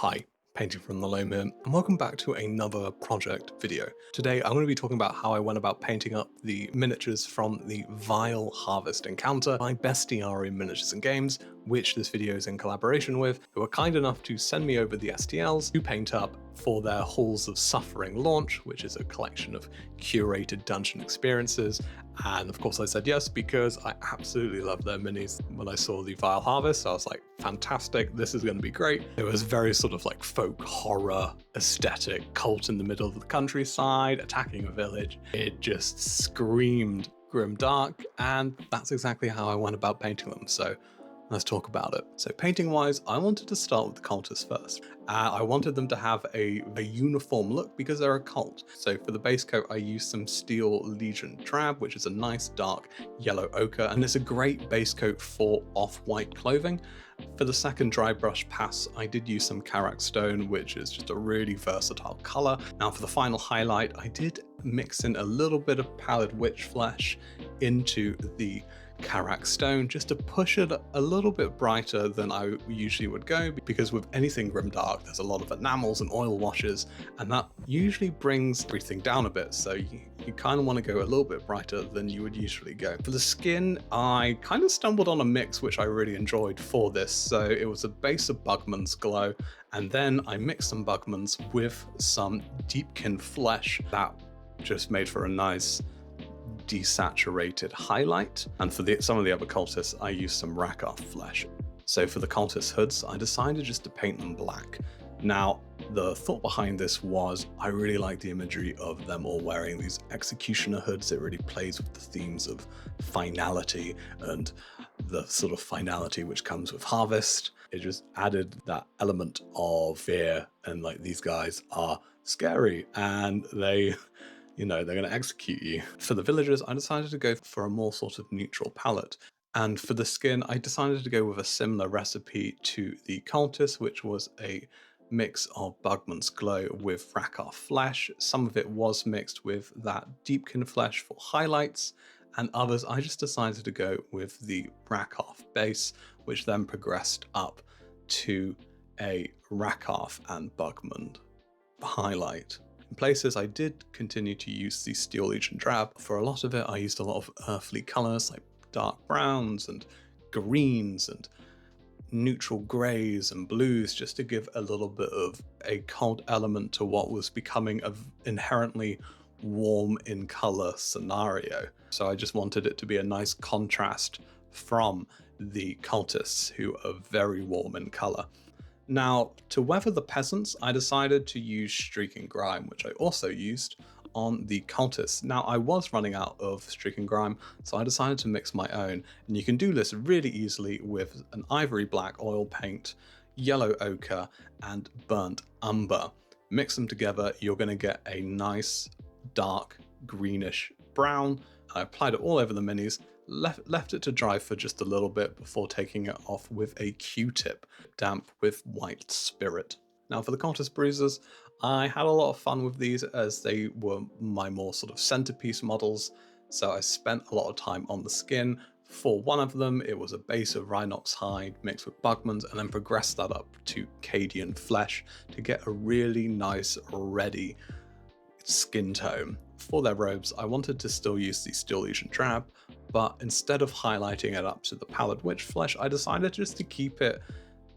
Hi, Painting from the Loam here, and welcome back to another project video. Today I'm going to be talking about how I went about painting up the miniatures from the Vile Harvest encounter by Bestiary Miniatures and Games, which this video is in collaboration with, who were kind enough to send me over the STLs to paint up for their Halls of Suffering launch, which is a collection of curated dungeon experiences. And of course I said yes because I absolutely love their minis. When I saw the Vile Harvest, I was like, fantastic, this is going to be great. It was very sort of like folk horror aesthetic, cult in the middle of the countryside, attacking a village. It just screamed Grimdark, and that's exactly how I went about painting them. So let's talk about it. So painting wise, I wanted to start with the Cultists first. I wanted them to have a uniform look because they're a cult. So for the base coat, I used some Steel Legion Drab, which is a nice dark yellow ochre, and it's a great base coat for off-white clothing. For the second dry brush pass, I did use some Karak Stone, which is just a really versatile color. Now for the final highlight, I did mix in a little bit of Pallid Witch Flesh into the Karak Stone just to push it a little bit brighter than I usually would go, because with anything Grimdark there's a lot of enamels and oil washes, and that usually brings everything down a bit, so you kind of want to go a little bit brighter than you would usually go. For the skin, I kind of stumbled on a mix which I really enjoyed for this. So it was a base of Bugman's Glow, and then I mixed some Bugman's with some Deepkin Flesh that just made for a nice desaturated highlight. And for some of the other cultists, I used some Rakoff Flesh. So for the cultist hoods, I decided just to paint them black. Now, the thought behind this was I really like the imagery of them all wearing these executioner hoods. It really plays with the themes of finality and the sort of finality which comes with harvest. It just added that element of fear, and like, these guys are scary and they're going to execute you. For the villagers, I decided to go for a more sort of neutral palette. And for the skin, I decided to go with a similar recipe to the cultists, which was a mix of Bugman's Glow with Rakoff Flesh. Some of it was mixed with that Deepkin Flesh for highlights, and others I just decided to go with the Rakoff base, which then progressed up to a Rakoff and Bugman highlight. In places, I did continue to use the Steel Legion Drab. For a lot of it, I used a lot of earthly colors like dark browns and greens and neutral grays and blues, just to give a little bit of a cold element to what was becoming an inherently warm in color scenario. So I just wanted it to be a nice contrast from the cultists, who are very warm in color. Now, to weather the peasants, I decided to use Streak and Grime, which I also used on the cultists. Now, I was running out of Streak and Grime, so I decided to mix my own. And you can do this really easily with an ivory black oil paint, yellow ochre, and burnt umber. Mix them together, you're going to get a nice dark greenish brown. I applied it all over the minis, left it to dry for just a little bit before taking it off with a Q-tip, damp with white spirit. Now for the Cultist Bruisers, I had a lot of fun with these as they were my more sort of centerpiece models, so I spent a lot of time on the skin. For one of them, it was a base of Rhinox hide mixed with Bugman's, and then progressed that up to Cadian Flesh to get a really nice reddy skin tone. For their robes, I wanted to still use the Steel Legion Drab, but instead of highlighting it up to the Pallid Witch Flesh, I decided just to keep it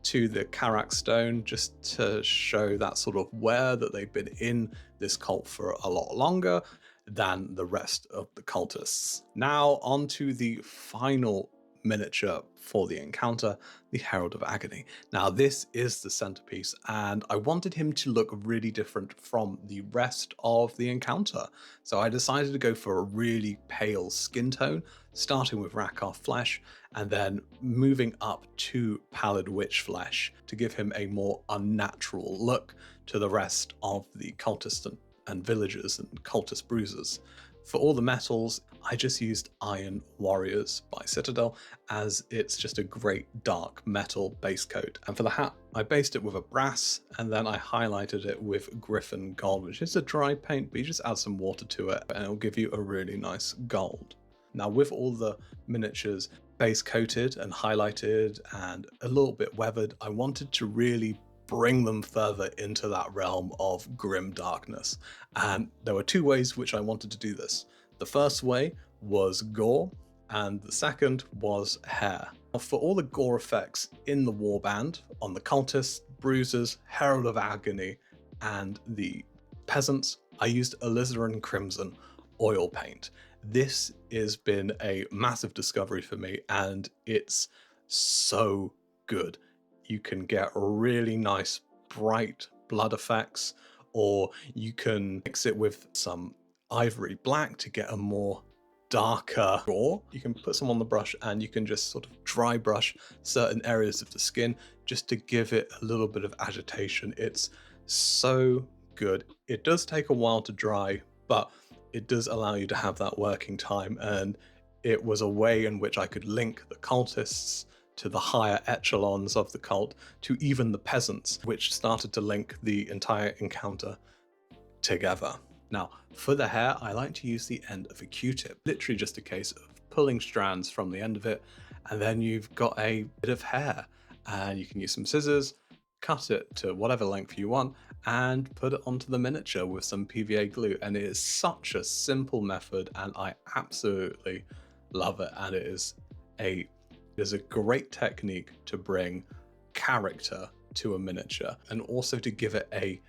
to the Karak Stone, just to show that sort of wear that they've been in this cult for a lot longer than the rest of the cultists. Now on to the final miniature for the encounter, the Herald of Agony. Now this is the centerpiece, and I wanted him to look really different from the rest of the encounter. So I decided to go for a really pale skin tone, starting with Rakoff Flesh and then moving up to Pallid Witch Flesh to give him a more unnatural look to the rest of the cultists and villagers and cultist bruisers. For all the metals, I just used Iron Warriors by Citadel, as it's just a great dark metal base coat. And for the hat, I based it with a brass, and then I highlighted it with Griffin Gold, which is a dry paint, but you just add some water to it and it'll give you a really nice gold. Now with all the miniatures base coated and highlighted and a little bit weathered, I wanted to really bring them further into that realm of grim darkness. And there were two ways which I wanted to do this. The first way was gore, and the second was hair. For all the gore effects in the warband, on the Cultists, Bruisers, Herald of Agony, and the peasants, I used alizarin crimson oil paint. This has been a massive discovery for me, and it's so good. You can get really nice bright blood effects, or you can mix it with some ivory black to get a more darker gore. You can put some on the brush and you can just sort of dry brush certain areas of the skin just to give it a little bit of agitation. It's so good. It does take a while to dry, but it does allow you to have that working time, and it was a way in which I could link the cultists to the higher echelons of the cult, to even the peasants, which started to link the entire encounter together. Now, for the hair, I like to use the end of a Q-tip, literally just a case of pulling strands from the end of it, and then you've got a bit of hair, and you can use some scissors, cut it to whatever length you want, and put it onto the miniature with some PVA glue. And it is such a simple method, and I absolutely love it. And it is a great technique to bring character to a miniature, and also to give it a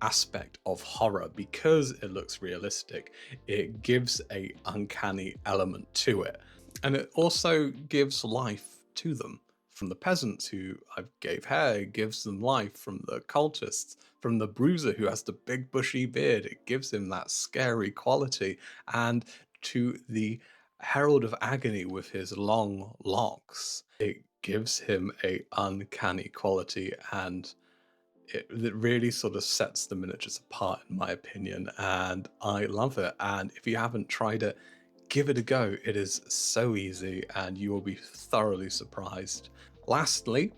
aspect of horror. Because it looks realistic, it gives a uncanny element to it, and it also gives life to them. From the peasants, who I gave hair, it gives them life. From the cultists, from the bruiser, who has the big bushy beard, it gives him that scary quality, and to the Herald of Agony with his long locks, it gives him a uncanny quality, and it really sort of sets the miniatures apart, in my opinion, and I love it. And if you haven't tried it, give it a go. It is so easy, and you will be thoroughly surprised. Lastly,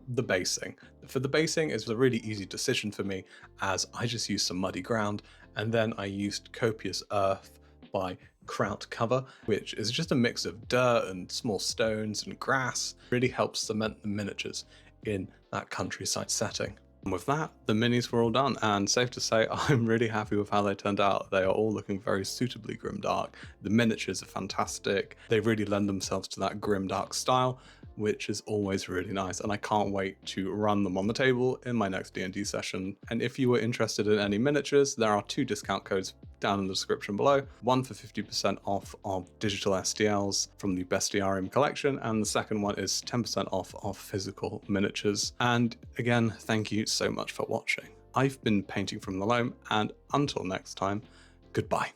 the basing. For the basing, it's a really easy decision for me, as I just used some muddy ground, and then I used copious earth by Kraut Cover, which is just a mix of dirt and small stones and grass. It really helps cement the miniatures in that countryside setting. And with that, the minis were all done, and safe to say, I'm really happy with how they turned out. They are all looking very suitably grimdark. The miniatures are fantastic. They really lend themselves to that grimdark style, which is always really nice, and I can't wait to run them on the table in my next D&D session. And if you were interested in any miniatures, there are 2 discount codes down in the description below. One for 50% off of digital STLs from the Bestiarium collection, and the second one is 10% off of physical miniatures. And again, thank you so much for watching. I've been painting from the loam, and until next time, goodbye.